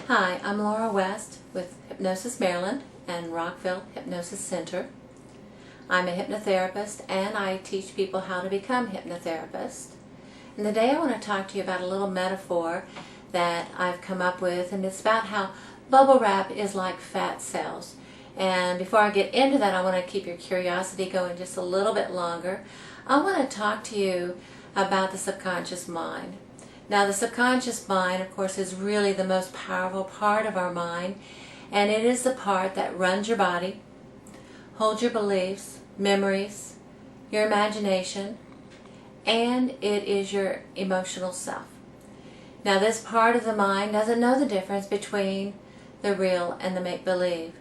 Hi, I'm Laura West with Hypnosis Maryland and Rockville Hypnosis Center. I'm a hypnotherapist and I teach people how to become hypnotherapists. And today I want to talk to you about a little metaphor that I've come up with, and it's about how bubble wrap is like fat cells. And before I get into that, I want to keep your curiosity going just a little bit longer. I want to talk to you about the subconscious mind. Now, the subconscious mind, of course, is really the most powerful part of our mind, and it is the part that runs your body, holds your beliefs, memories, your imagination, and it is your emotional self. Now, this part of the mind doesn't know the difference between the real and the make-believe.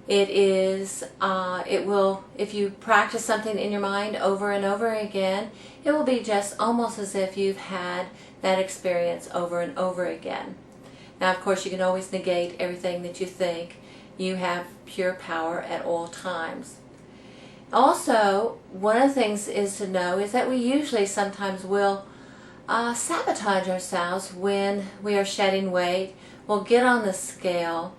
It will, if you practice something in your mind over and over again, it will be just almost as if you've had that experience over and over again. Now, of course, you can always negate everything that you think. You have pure power at all times. Also, one of the things is to know is that we usually sometimes will sabotage ourselves when we are shedding weight. We'll get on the scale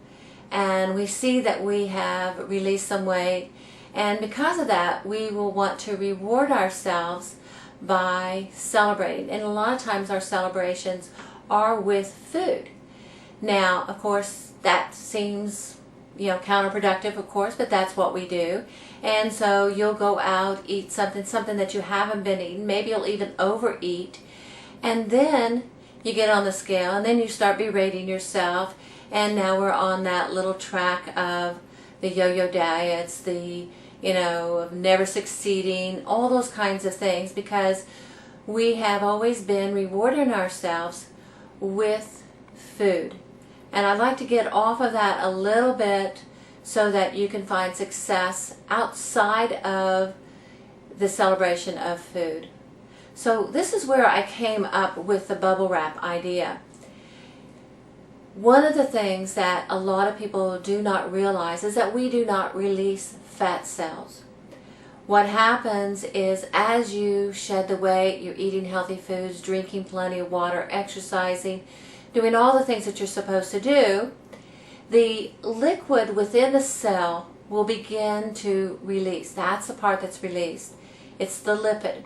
and we see that we have released some weight, and because of that we will want to reward ourselves by celebrating, and a lot of times our celebrations are with food. Now, of course, that seems counterproductive, of course, but that's what we do. And so you'll go out, eat something that you haven't been eating, maybe you'll even overeat, and then you get on the scale and then you start berating yourself. And now we're on that little track of the yo-yo diets, the, of never succeeding, all those kinds of things, because we have always been rewarding ourselves with food. And I'd like to get off of that a little bit so that you can find success outside of the celebration of food. So this is where I came up with the bubble wrap idea. One of the things that a lot of people do not realize is that we do not release fat cells. What happens is, as you shed the weight, you're eating healthy foods, drinking plenty of water, exercising, doing all the things that you're supposed to do, the liquid within the cell will begin to release. That's the part that's released. It's the lipid.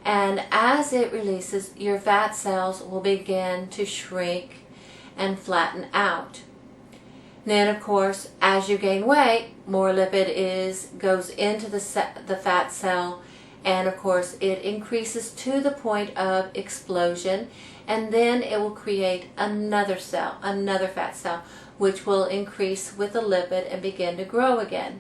And as it releases, your fat cells will begin to shrink and flatten out. Then, of course, as you gain weight, more lipid goes into the fat cell, and of course it increases to the point of explosion, and then it will create another cell, another fat cell, which will increase with the lipid and begin to grow again.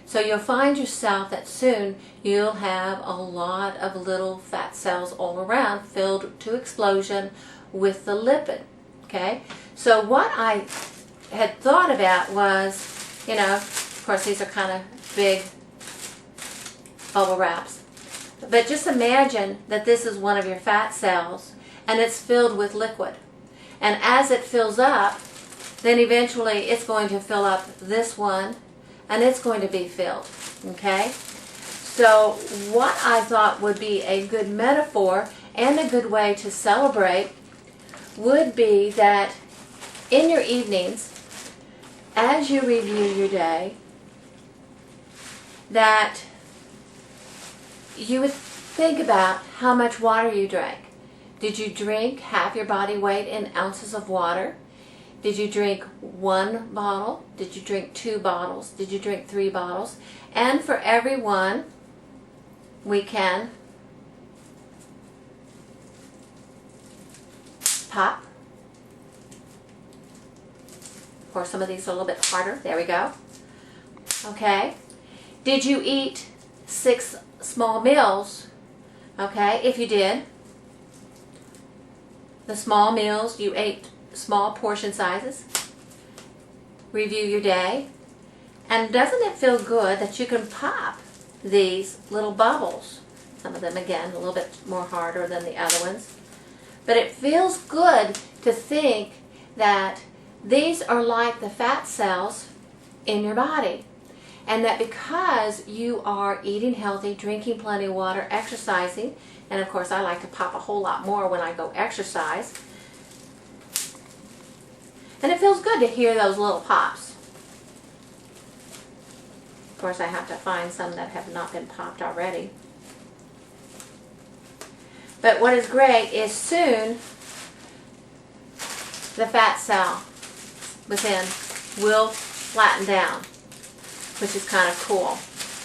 So you'll find yourself that soon you'll have a lot of little fat cells all around, filled to explosion with the lipid. Okay, so what I had thought about was, of course these are kind of big bubble wraps, but just imagine that this is one of your fat cells and it's filled with liquid. And as it fills up, then eventually it's going to fill up this one and it's going to be filled. Okay, so what I thought would be a good metaphor and a good way to celebrate would be that in your evenings, as you review your day, that you would think about how much water you drank. Did you drink half your body weight in ounces of water? Did you drink 1 bottle? Did you drink 2 bottles? Did you drink 3 bottles? And for every one, we can pop. Of course, some of these are a little bit harder. There we go. Okay. Did you eat 6 small meals? Okay, if you did, the small meals, you ate small portion sizes. Review your day. And doesn't it feel good that you can pop these little bubbles? Some of them, again, a little bit more harder than the other ones. But it feels good to think that these are like the fat cells in your body. And that because you are eating healthy, drinking plenty of water, exercising, and of course I like to pop a whole lot more when I go exercise, And it feels good to hear those little pops. Of course, I have to find some that have not been popped already. But what is great is soon the fat cell within will flatten down, which is kind of cool.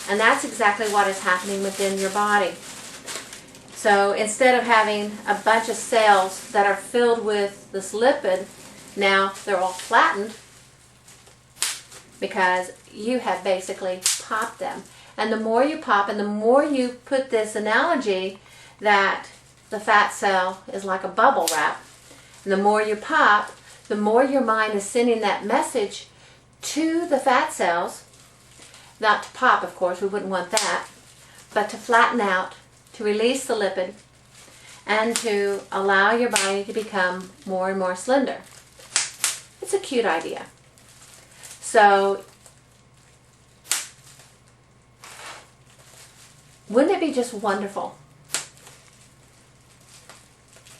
And that's exactly what is happening within your body. So instead of having a bunch of cells that are filled with this lipid, now they're all flattened because you have basically popped them. And the more you pop and the more you put this analogy that the fat cell is like a bubble wrap, and the more you pop, the more your mind is sending that message to the fat cells, not to pop, of course, we wouldn't want that, but to flatten out, to release the lipid, and to allow your body to become more and more slender. It's a cute idea. So, wouldn't it be just wonderful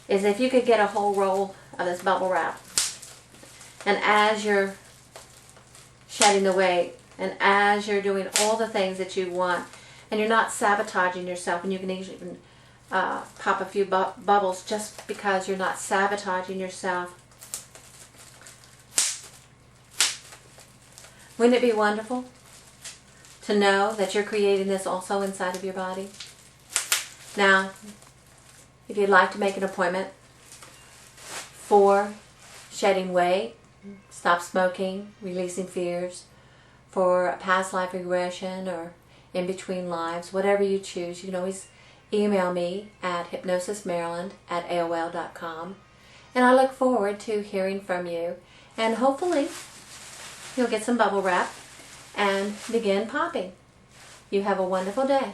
is if you could get a whole roll of this bubble wrap, and as you're shedding the weight, and as you're doing all the things that you want, and you're not sabotaging yourself, and you can even pop a few bubbles just because you're not sabotaging yourself. Wouldn't it be wonderful to know that you're creating this also inside of your body? Now, if you'd like to make an appointment for shedding weight, stop smoking, releasing fears, for a past life regression or in between lives, whatever you choose, you can always email me at hypnosismaryland@aol.com. And I look forward to hearing from you. And hopefully you'll get some bubble wrap and begin popping. You have a wonderful day.